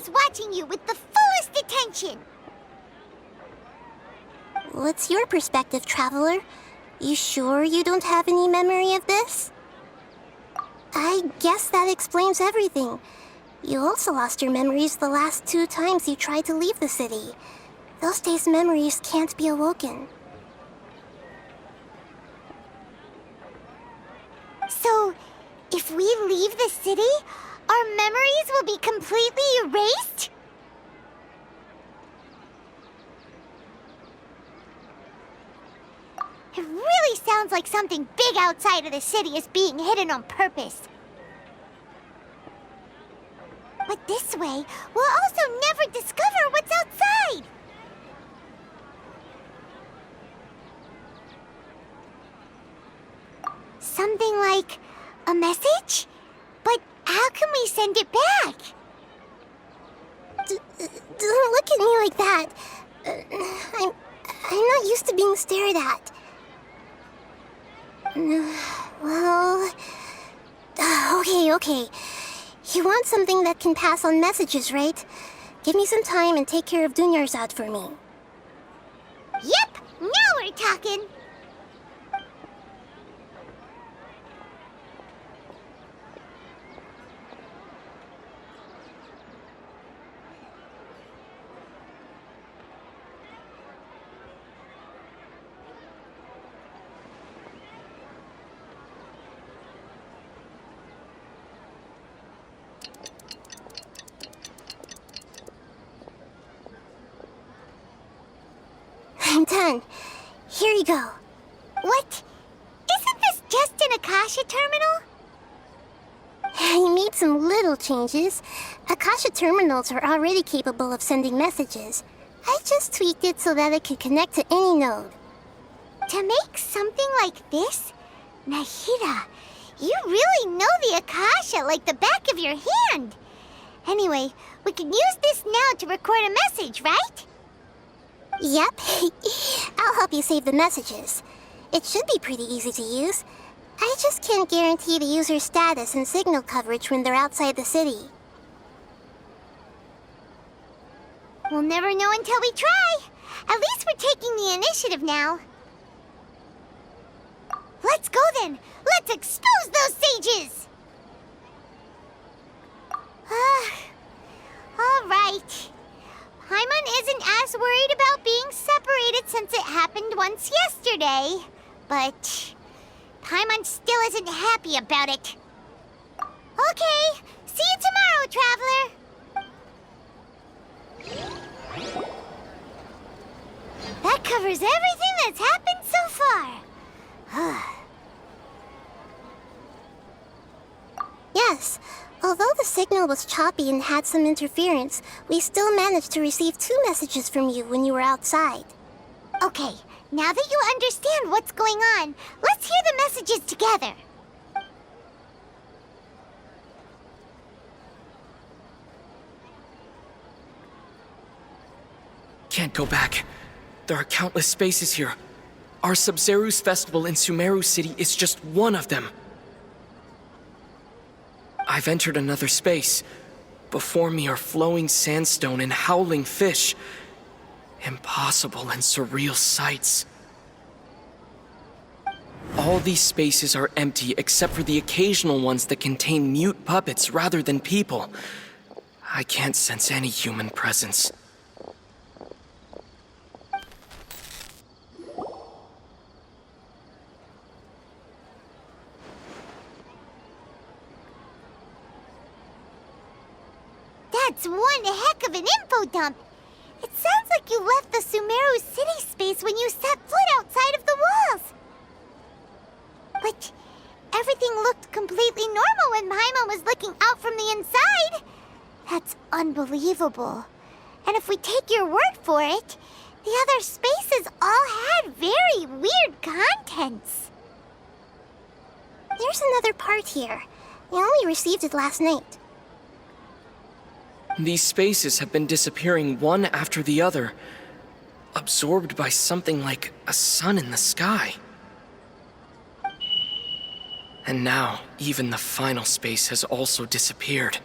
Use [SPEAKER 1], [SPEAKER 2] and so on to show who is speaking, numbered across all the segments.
[SPEAKER 1] is watching you with the fullest attention.
[SPEAKER 2] What's your perspective, Traveler? You sure you don't have any memory of this? I guess that explains everything. You also lost your memories the last 2 times you tried to leave the city. Those days' memories can't be awoken.
[SPEAKER 1] So, if we leave the city, our memories will be completely erased? It really sounds like something big outside of the city is being hidden on purpose. But this way, we'll also never discover what's outside! Something like a message? But how can we send it back?
[SPEAKER 2] Don't look at me like that. I'm not used to being stared at. Well... Okay. You want something that can pass on messages, right? Give me some time and take care of Dunyarzad for me.
[SPEAKER 1] Yep! Now we're talking!
[SPEAKER 2] I'm done. Here you go.
[SPEAKER 1] What? Isn't this just an Akasha terminal?
[SPEAKER 2] I made some little changes. Akasha terminals are already capable of sending messages. I just tweaked it so that it could connect to any node.
[SPEAKER 1] To make something like this? Nahida, you really know the Akasha like the back of your hand. Anyway, we can use this now to record a message, right?
[SPEAKER 2] Yep. I'll help you save the messages. It should be pretty easy to use. I just can't guarantee the user's status and signal coverage when they're outside the city.
[SPEAKER 1] We'll never know until we try. At least we're taking the initiative now. Let's go then. Let's expose those sages. All right. Paimon isn't as worried about being separated since it happened once yesterday. But Paimon still isn't happy about it. Okay, see you tomorrow, Traveler. That covers everything that's happened so far.
[SPEAKER 2] Yes. Although the signal was choppy and had some interference, we still managed to receive 2 messages from you when you were outside.
[SPEAKER 1] Okay, now that you understand what's going on, let's hear the messages together.
[SPEAKER 3] Can't go back. There are countless spaces here. Our Sub-Zeru's festival in Sumeru City is just one of them. I've entered another space. Before me are flowing sandstone and howling fish. Impossible and surreal sights. All these spaces are empty except for the occasional ones that contain mute puppets rather than people. I can't sense any human presence.
[SPEAKER 1] That's one heck of an info dump. It sounds like you left the Sumeru city space when you set foot outside of the walls. But everything looked completely normal when Paimon was looking out from the inside. That's unbelievable. And if we take your word for it, the other spaces all had very weird contents.
[SPEAKER 2] There's another part here. I only received it last night.
[SPEAKER 3] These spaces have been disappearing one after the other, absorbed by something like a sun in the sky. And now, even the final space has also disappeared.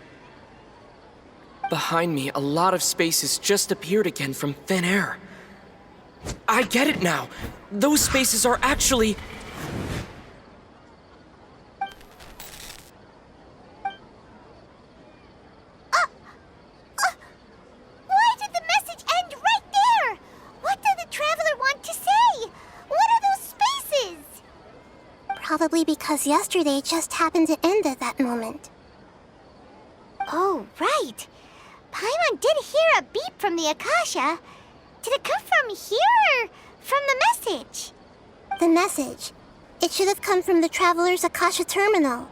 [SPEAKER 3] behind me, a lot of spaces just appeared again from thin air. I get it now. Those spaces are actually...
[SPEAKER 1] Why did the message end right there? What did the traveler want to say? What are those spaces?
[SPEAKER 2] Probably because yesterday just happened to end at that moment.
[SPEAKER 1] Oh, right. Paimon did hear a beep from the Akasha. Did it come from here or from the message?
[SPEAKER 2] The message. It should have come from the Traveler's Akasha terminal.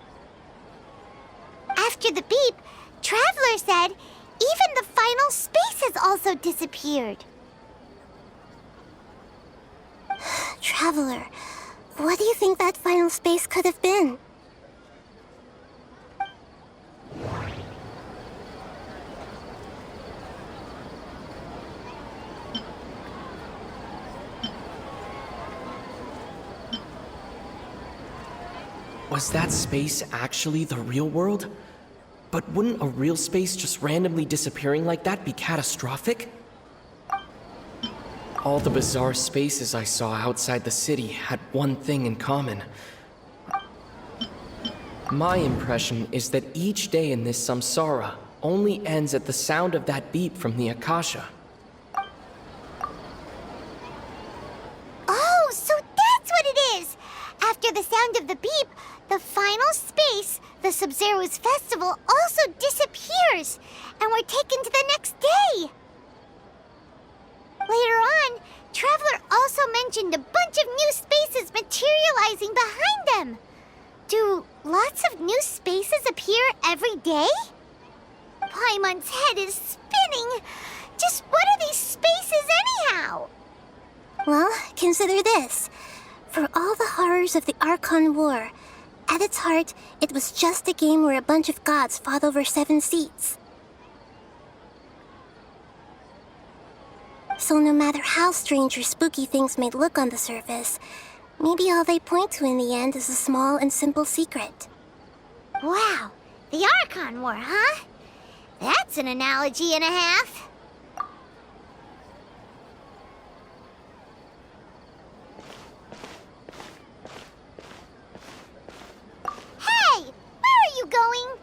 [SPEAKER 1] After the beep, Traveler said even the final spaces also disappeared.
[SPEAKER 2] Traveler, what do you think that final space could have been?
[SPEAKER 3] Was that space actually the real world? But wouldn't a real space just randomly disappearing like that be catastrophic? All the bizarre spaces I saw outside the city had one thing in common. My impression is that each day in this samsara only ends at the sound of that beep from the Akasha.
[SPEAKER 1] Oh, so that's what it is! After the sound of the beep, the final space, the Sub-Zero's festival, also disappears, and we're taken to the next day. Later on, Traveler also mentioned a bunch of new spaces materializing behind them. Do lots of new spaces appear every day? Paimon's head is spinning. Just what are these spaces anyhow?
[SPEAKER 2] Well, consider this. For all the horrors of the Archon War, at its heart, it was just a game where a bunch of gods fought over 7 seats. So no matter how strange or spooky things may look on the surface, maybe all they point to in the end is a small and simple secret.
[SPEAKER 1] Wow, the Archon War, huh? That's an analogy and a half. Hey, where are you going?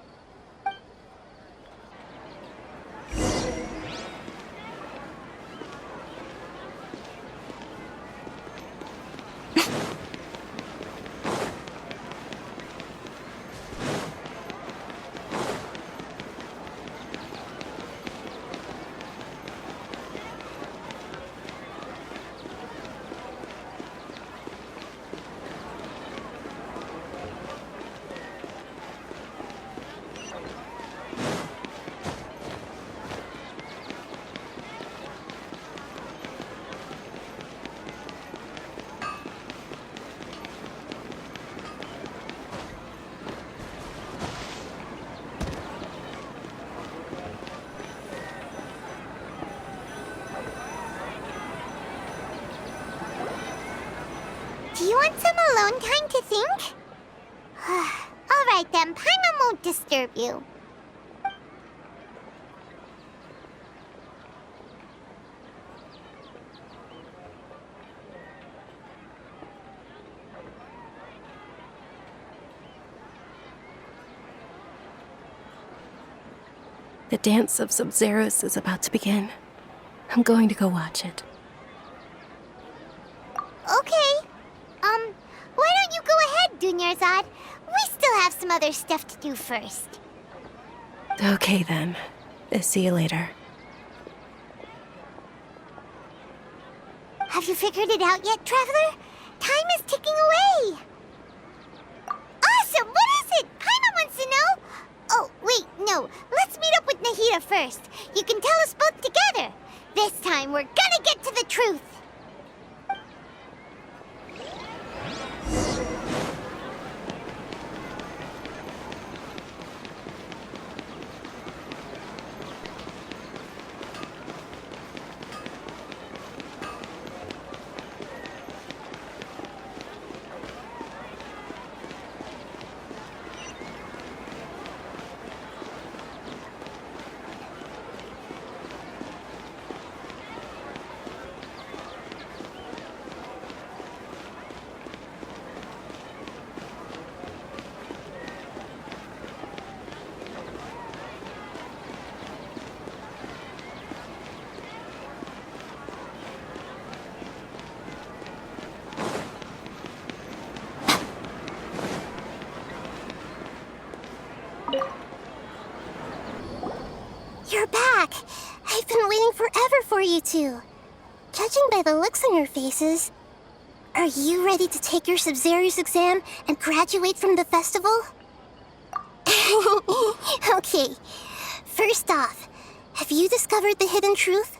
[SPEAKER 1] Do you want some alone time to think? All right then, Paimon won't disturb you.
[SPEAKER 4] The dance of Sub-Zeros is about to begin. I'm going to go watch it.
[SPEAKER 1] Okay. Why don't you go ahead, Dunyarzad? We still have some other stuff to do first.
[SPEAKER 4] Okay then. See you later.
[SPEAKER 1] Have you figured it out yet, Traveler? Time is ticking away. Awesome! What is it? Paimon wants to know. Oh, wait, no. Let's meet up with Nahida first. You can tell us both together. This time, we're gonna get to the truth.
[SPEAKER 2] the looks on your faces, are you ready to take your Sub-Zero's exam and graduate from the festival? Okay, first off, have you discovered the hidden truth?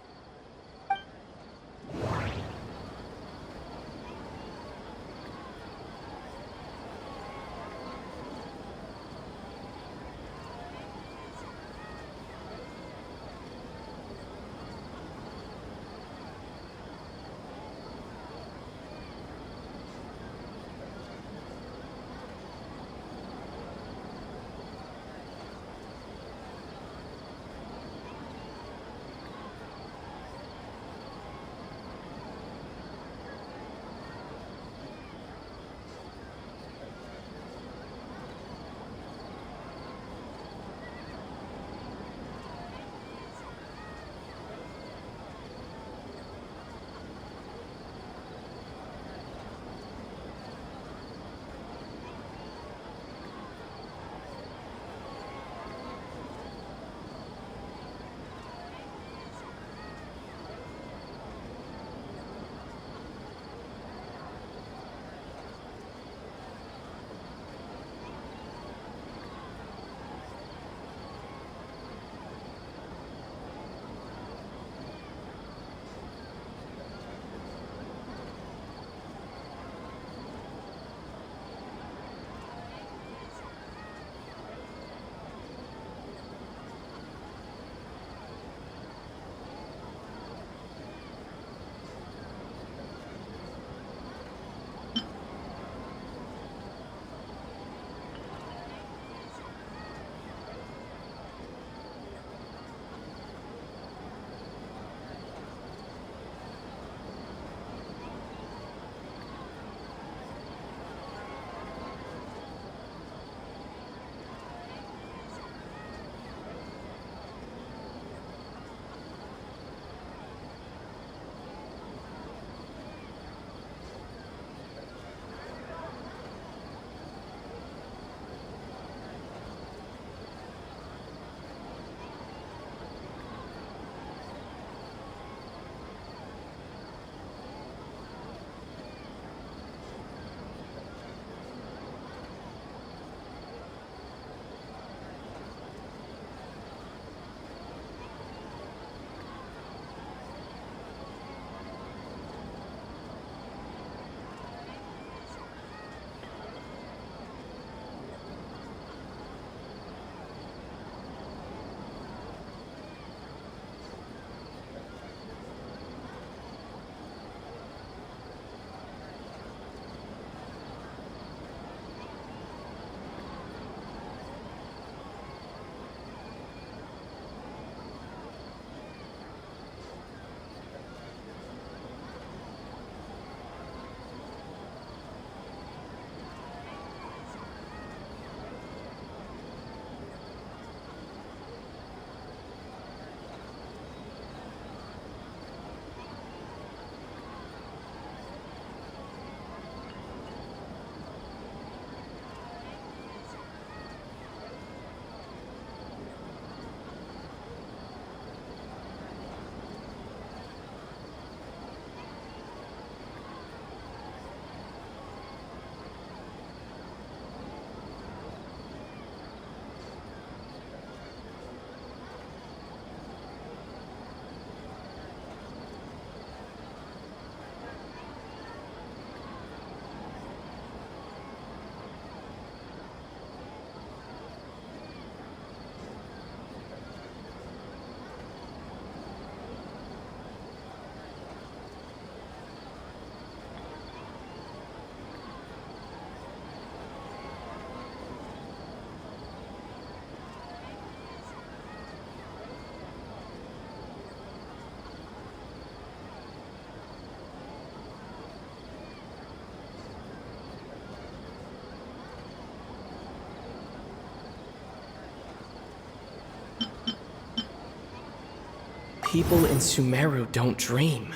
[SPEAKER 3] People in Sumeru don't dream.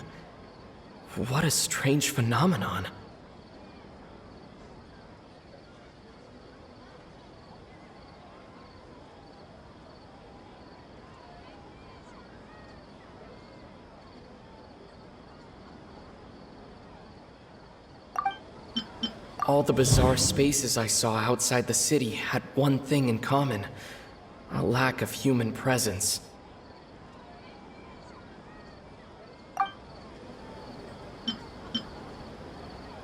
[SPEAKER 3] What a strange phenomenon. All the bizarre spaces I saw outside the city had one thing in common: a lack of human presence.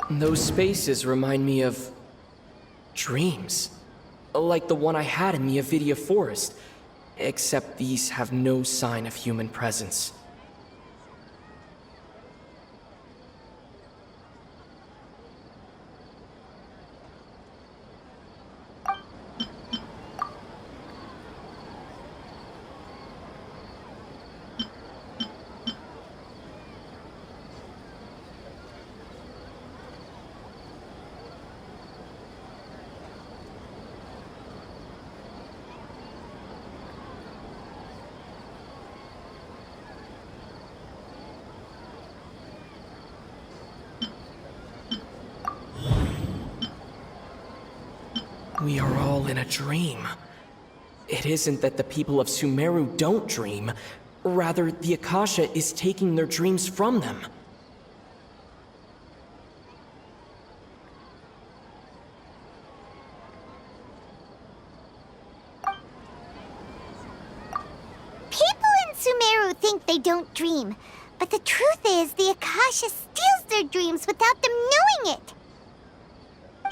[SPEAKER 3] Those spaces remind me of dreams. Like the one I had in the Avidia Forest, except these have no sign of human presence. We are all in a dream. It isn't that the people of Sumeru don't dream. Rather, the Akasha is taking their dreams from them.
[SPEAKER 1] People in Sumeru think they don't dream, but the truth is the Akasha steals their dreams without them knowing it.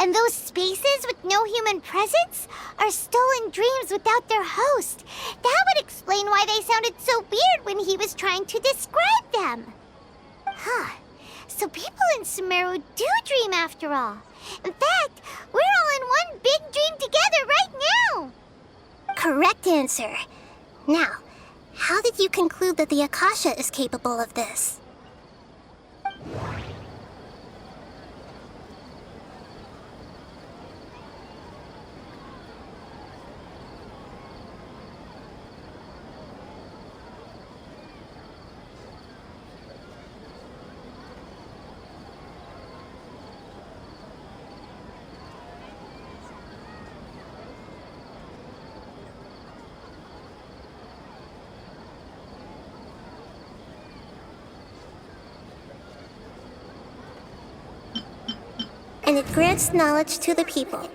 [SPEAKER 1] And those spaces with no human presence are stolen dreams without their host. That would explain why they sounded so weird when he was trying to describe them. Huh. So people in Sumeru do dream after all. In fact, we're all in one big dream together right now.
[SPEAKER 2] Correct answer. Now, how did you conclude that the Akasha is capable of this? And it grants knowledge to the people.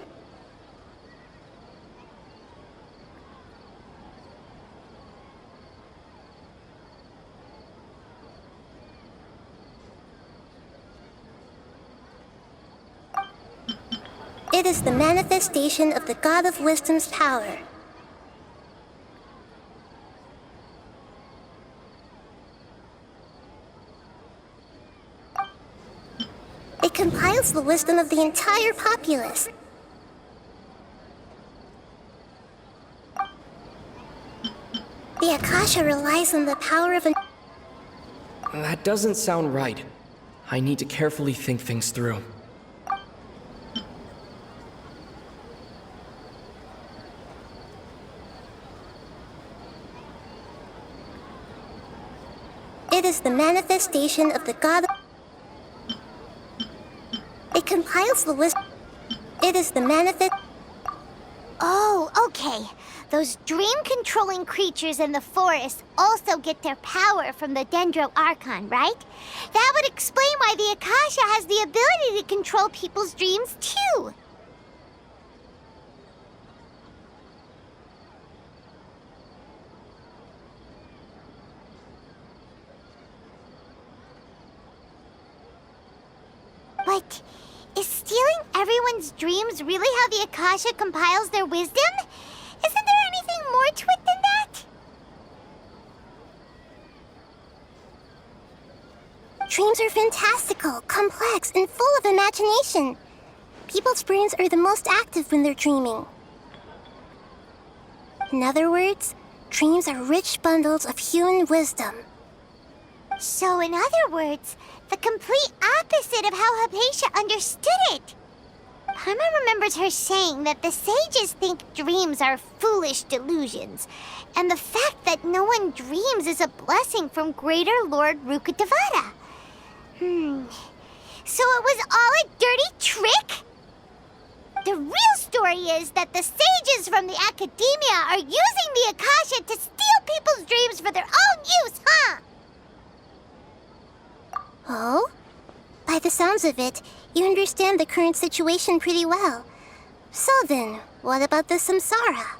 [SPEAKER 2] It is the manifestation of the God of Wisdom's power. It compiles the wisdom of the entire populace. The Akasha relies on the power of an...
[SPEAKER 3] That doesn't sound right. I need to carefully think things through.
[SPEAKER 2] It is the manifestation of the God of... It compiles the wisdom... It is the manifest...
[SPEAKER 1] Oh, okay. Those dream-controlling creatures in the forest also get their power from the Dendro Archon, right? That would explain why the Akasha has the ability to control people's dreams, too. But is stealing everyone's dreams really how the Akasha compiles their wisdom? Isn't there anything more to it than that?
[SPEAKER 2] Dreams are fantastical, complex, and full of imagination. People's brains are the most active when they're dreaming. In other words, dreams are rich bundles of human wisdom.
[SPEAKER 1] So, in other words, the complete opposite of how Hypatia understood it. Paimon remembers her saying that the sages think dreams are foolish delusions, and the fact that no one dreams is a blessing from Greater Lord Rukkhadevata. So it was all a dirty trick? The real story is that the sages from the Academia are using the Akasha to steal people's dreams for their own use, huh?
[SPEAKER 2] Oh? By the sounds of it, you understand the current situation pretty well. So then, what about the samsara?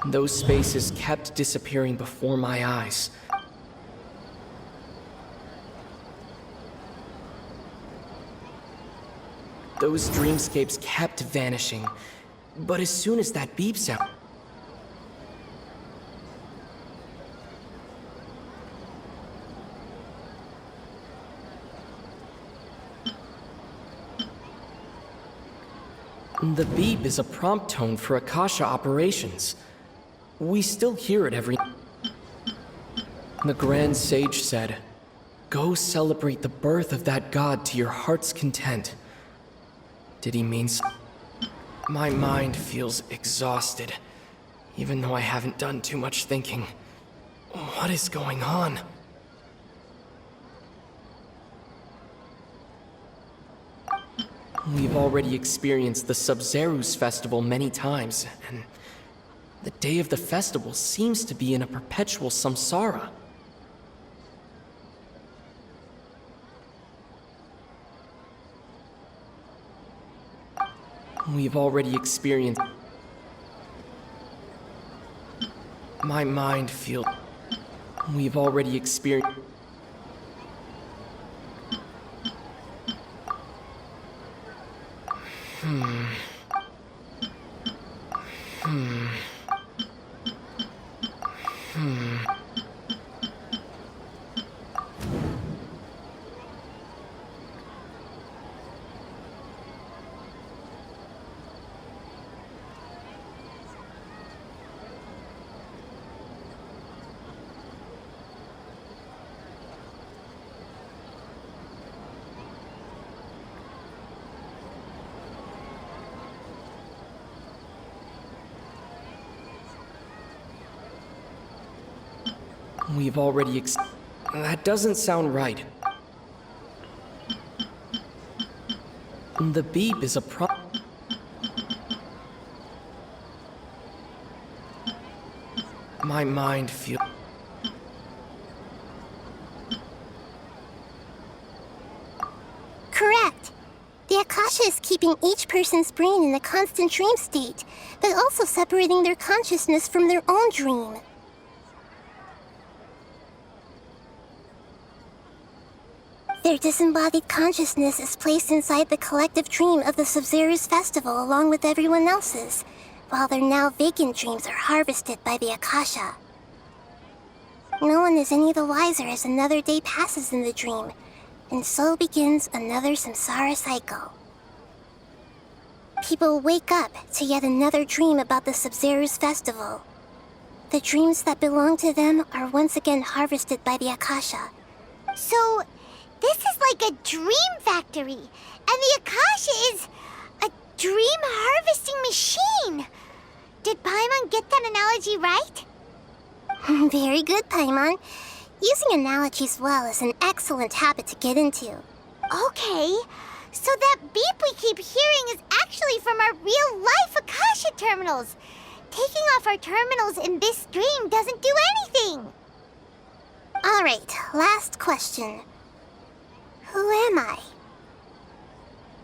[SPEAKER 3] Those spaces kept disappearing before my eyes. Those dreamscapes kept vanishing, but as soon as that beep sound... The beep is a prompt tone for Akasha operations. We still hear it every... The Grand Sage said, "Go celebrate the birth of that god to your heart's content." Did he mean so? My mind feels exhausted, even though I haven't done too much thinking. What is going on? We've already experienced the Sub-Zerus festival many times, and the day of the festival seems to be in a perpetual samsara. We've already experienced... My mind feels... We've already experienced... We've already That doesn't sound right. The beep is a My mind feels...
[SPEAKER 2] Correct. The Akasha is keeping each person's brain in a constant dream state, but also separating their consciousness from their own dream. Their disembodied consciousness is placed inside the collective dream of the Sub-Zerus festival along with everyone else's, while their now vacant dreams are harvested by the Akasha. No one is any the wiser as another day passes in the dream, and so begins another samsara cycle. People wake up to yet another dream about the Sub-Zerus festival. The dreams that belong to them are once again harvested by the Akasha.
[SPEAKER 1] So, this is like a dream factory, and the Akasha is a dream harvesting machine. Did Paimon get that analogy right?
[SPEAKER 2] Very good, Paimon. Using analogies well is an excellent habit to get into.
[SPEAKER 1] Okay, so that beep we keep hearing is actually from our real-life Akasha terminals. Taking off our terminals in this dream doesn't do anything.
[SPEAKER 2] All right, last question. Who am I?